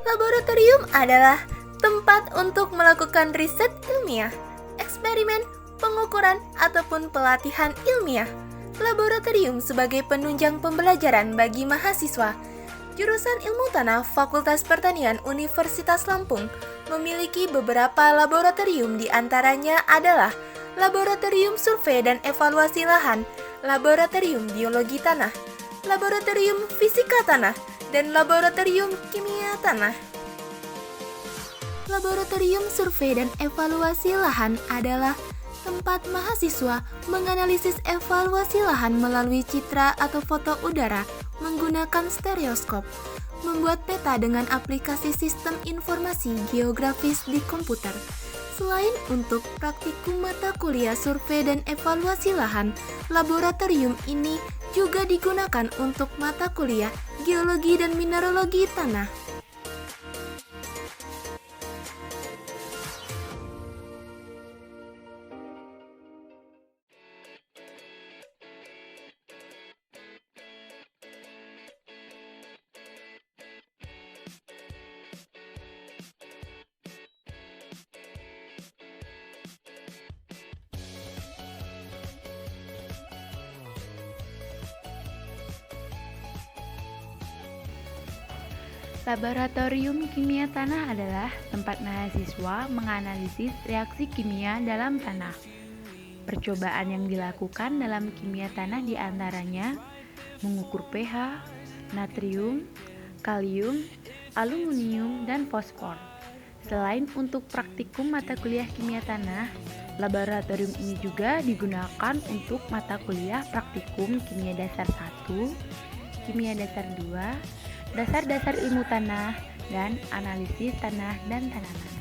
Laboratorium adalah tempat untuk melakukan riset ilmiah, eksperimen, pengukuran, ataupun pelatihan ilmiah. Laboratorium sebagai penunjang pembelajaran bagi mahasiswa. Jurusan Ilmu Tanah Fakultas Pertanian Universitas Lampung memiliki beberapa laboratorium, di antaranya adalah Laboratorium Survei dan Evaluasi Lahan, Laboratorium Biologi Tanah, Laboratorium Fisika Tanah, dan Laboratorium Kimia Tanah. Laboratorium Survei dan Evaluasi Lahan adalah tempat mahasiswa menganalisis evaluasi lahan melalui citra atau foto udara menggunakan stereoskop, membuat peta dengan aplikasi sistem informasi geografis di komputer. Selain untuk praktikum mata kuliah survei dan evaluasi lahan, laboratorium ini juga digunakan untuk mata kuliah geologi dan mineralogi tanah. Laboratorium Kimia Tanah adalah tempat mahasiswa menganalisis reaksi kimia dalam tanah. Percobaan yang dilakukan dalam kimia tanah diantaranya mengukur pH, natrium, kalium, aluminium, dan fosfor. Selain untuk praktikum mata kuliah kimia tanah, laboratorium ini juga digunakan untuk mata kuliah praktikum kimia dasar 1, kimia dasar 2, dasar-dasar ilmu tanah, dan analisis tanah dan tanaman.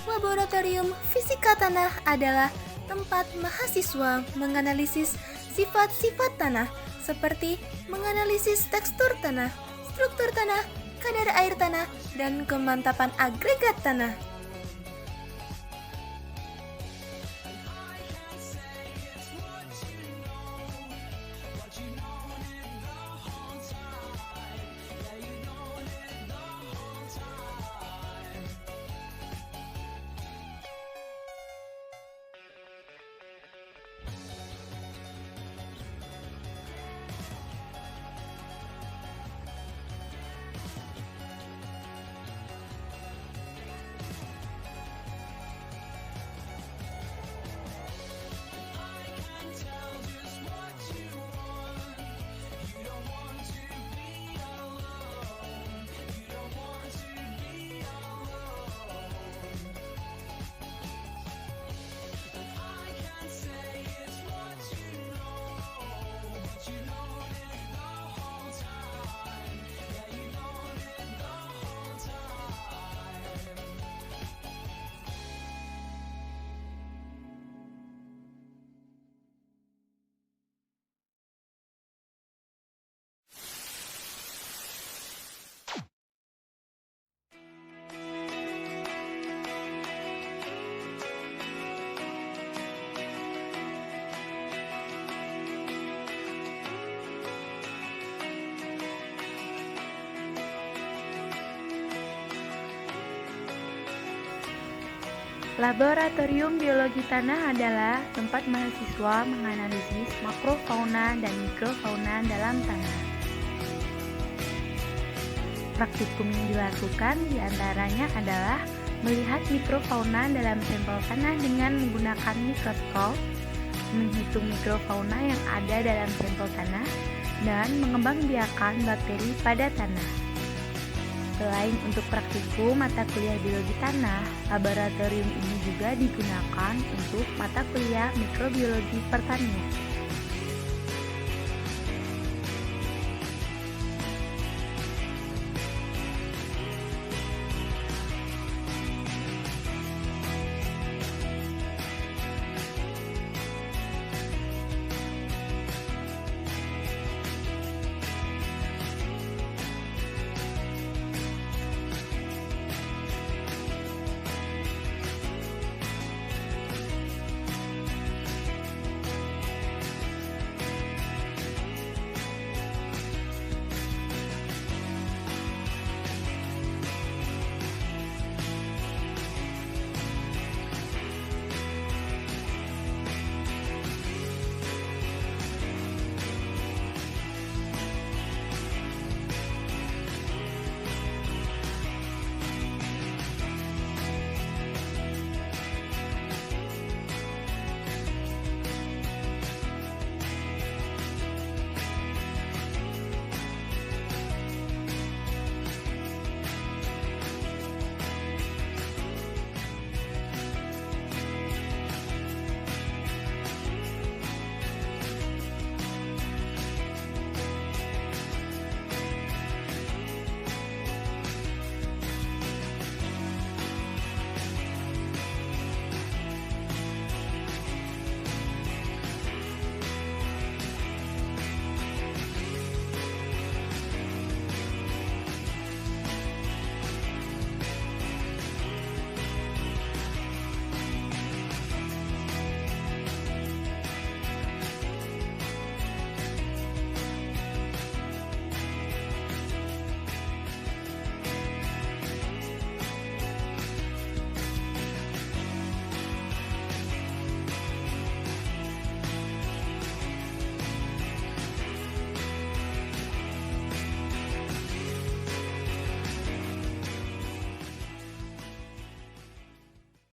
Laboratorium Fisika Tanah adalah tempat mahasiswa menganalisis sifat-sifat tanah, seperti menganalisis tekstur tanah, struktur tanah, kadar air tanah, dan kemantapan agregat tanah. Laboratorium Biologi Tanah adalah tempat mahasiswa menganalisis makrofauna dan mikrofauna dalam tanah. Praktikum yang dilakukan diantaranya adalah melihat mikrofauna dalam sampel tanah dengan menggunakan mikroskop, menghitung mikrofauna yang ada dalam sampel tanah, dan mengembangbiakan bakteri pada tanah. Selain untuk praktikum mata kuliah biologi tanah, laboratorium ini juga digunakan untuk mata kuliah mikrobiologi pertanian.